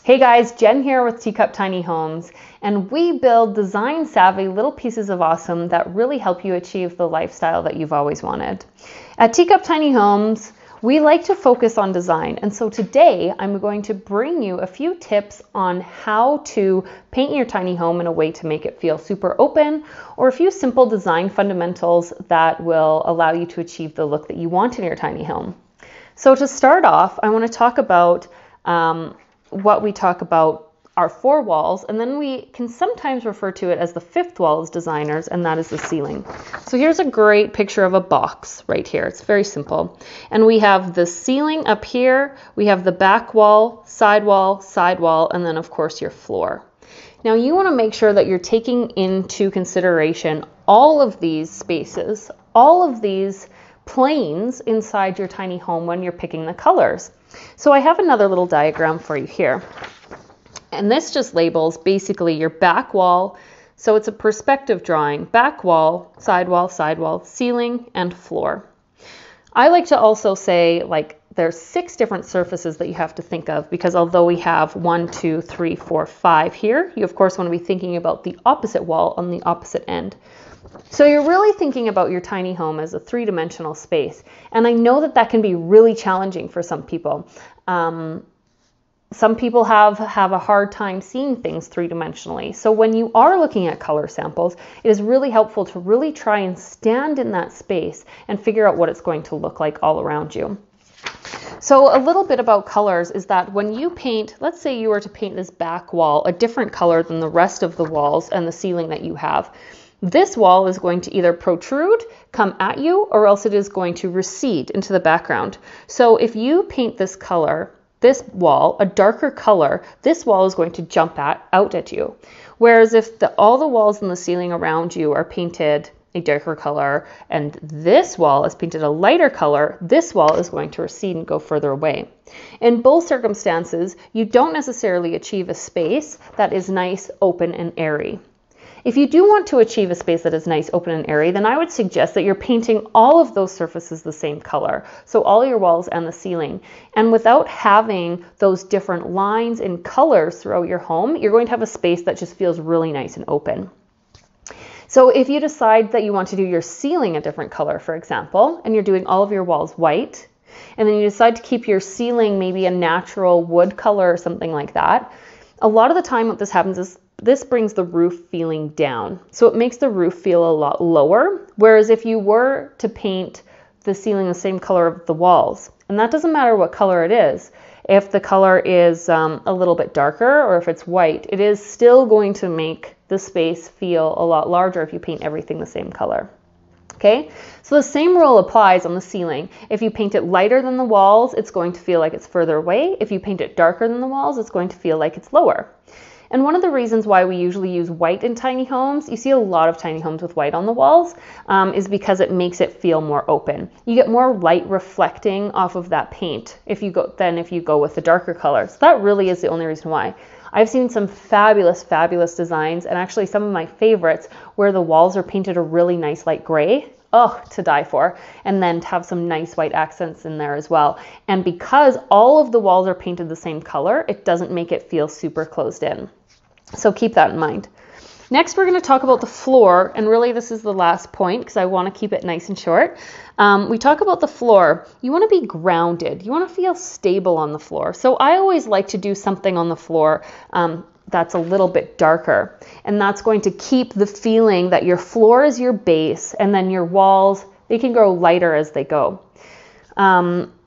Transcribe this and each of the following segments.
Hey guys, Jen here with Teacup Tiny Homes, and we build design-savvy little pieces of awesome that really help you achieve the lifestyle that you've always wanted. At Teacup Tiny Homes, we like to focus on design, and so today I'm going to bring you a few tips on how to paint your tiny home in a way to make it feel super open, or a few simple design fundamentals that will allow you to achieve the look that you want in your tiny home. So to start off, I want to talk about what we talk about our four walls, and then we can sometimes refer to it as the fifth wall as designers, and that is the ceiling. So here's a great picture of a box right here. It's very simple. And we have the ceiling up here, we have the back wall, and then of course your floor. Now you want to make sure that you're taking into consideration all of these spaces, all of these planes inside your tiny home when you're picking the colors. So I have another little diagram for you here. And this just labels basically your back wall. So it's a perspective drawing, back wall, sidewall, ceiling, and floor. I like to also say there's 6 different surfaces that you have to think of, because although we have 1, 2, 3, 4, 5 here, you of course want to be thinking about the opposite wall on the opposite end. So you're really thinking about your tiny home as a 3-dimensional space. And I know that that can be really challenging for some people. Some people have a hard time seeing things 3-dimensionally. So when you are looking at color samples, it is really helpful to really try and stand in that space and figure out what it's going to look like all around you. So a little bit about colors is that when you paint, let's say you were to paint this back wall a different color than the rest of the walls and the ceiling that you have, this wall is going to either protrude, come at you, or else it is going to recede into the background. So if you paint this color, this wall, a darker color, this wall is going to jump out at you. Whereas if all the walls in the ceiling around you are painted a darker color and this wall is painted a lighter color, this wall is going to recede and go further away. In both circumstances, you don't necessarily achieve a space that is nice, open, and airy. If you do want to achieve a space that is nice, open, and airy, then I would suggest that you're painting all of those surfaces the same color. So all your walls and the ceiling. And without having those different lines and colors throughout your home, you're going to have a space that just feels really nice and open. So if you decide that you want to do your ceiling a different color, for example, and you're doing all of your walls white, and then you decide to keep your ceiling maybe a natural wood color or something like that, a lot of the time what this happens is this brings the roof feeling down. So it makes the roof feel a lot lower. Whereas if you were to paint the ceiling the same color of the walls, and that doesn't matter what color it is, if the color is a little bit darker or if it's white, it is still going to make the space feel a lot larger if you paint everything the same color. Okay, so the same rule applies on the ceiling. If you paint it lighter than the walls, it's going to feel like it's further away. If you paint it darker than the walls, it's going to feel like it's lower. And one of the reasons why we usually use white in tiny homes, you see a lot of tiny homes with white on the walls, is because it makes it feel more open. You get more light reflecting off of that paint if you go with the darker color. So that really is the only reason why. I've seen some fabulous designs, and actually some of my favorites where the walls are painted a really nice light gray. Oh, to die for. And then to have some nice white accents in there as well. And because all of the walls are painted the same color, it doesn't make it feel super closed in. So keep that in mind. Next, we're going to talk about the floor, and really this is the last point because I want to keep it nice and short. We talk about the floor. You want to be grounded. You want to feel stable on the floor. So I always like to do something on the floor that's a little bit darker, and that's going to keep the feeling that your floor is your base, and then your walls, they can grow lighter as they go.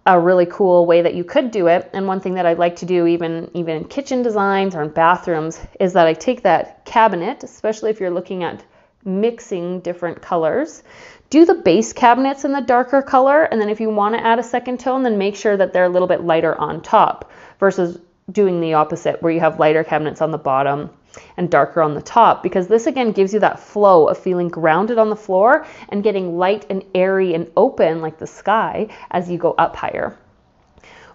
A really cool way that you could do it, and one thing that I like to do even in kitchen designs or in bathrooms, is that I take that cabinet, especially if you're looking at mixing different colors, do the base cabinets in the darker color, and then if you want to add a second tone, then make sure that they're a little bit lighter on top versus doing the opposite where you have lighter cabinets on the bottom and darker on the top, because this again gives you that flow of feeling grounded on the floor and getting light and airy and open like the sky as you go up higher.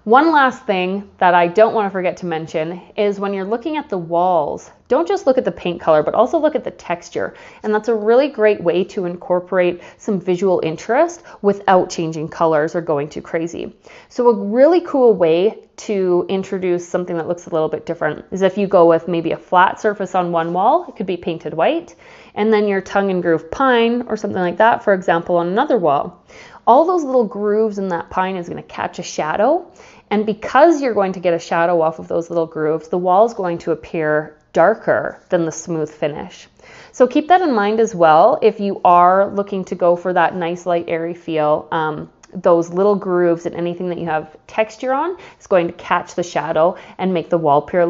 One last thing that I don't want to forget to mention is when you're looking at the walls, don't just look at the paint color, but also look at the texture. And that's a really great way to incorporate some visual interest without changing colors or going too crazy. So a really cool way to introduce something that looks a little bit different is if you go with maybe a flat surface on one wall, it could be painted white, and then your tongue and groove pine or something like that, for example, on another wall. All those little grooves in that pine is going to catch a shadow. And because you're going to get a shadow off of those little grooves, the wall is going to appear darker than the smooth finish. So keep that in mind as well if you are looking to go for that nice light airy feel. Those little grooves and anything that you have texture on is going to catch the shadow and make the wall appear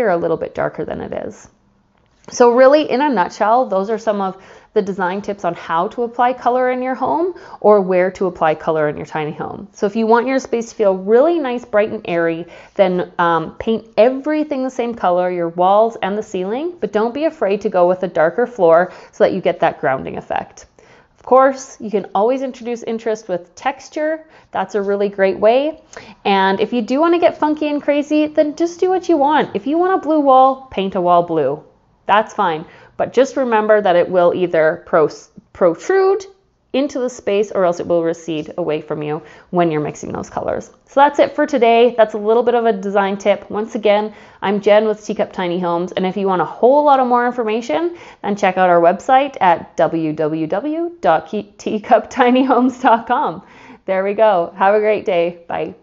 a little bit darker than it is. So really, in a nutshell, those are some of the design tips on how to apply color in your home or where to apply color in your tiny home. So if you want your space to feel really nice, bright, and airy, then paint everything the same color, your walls and the ceiling, but don't be afraid to go with a darker floor so that you get that grounding effect. Of course, you can always introduce interest with texture. That's a really great way. And if you do want to get funky and crazy, then just do what you want. If you want a blue wall, paint a wall blue. That's fine. But just remember that it will either protrude into the space or else it will recede away from you when you're mixing those colors. So that's it for today. That's a little bit of a design tip. Once again, I'm Jen with Teacup Tiny Homes, and if you want a whole lot of more information, then check out our website at www.teacuptinyhomes.com. There we go. Have a great day. Bye.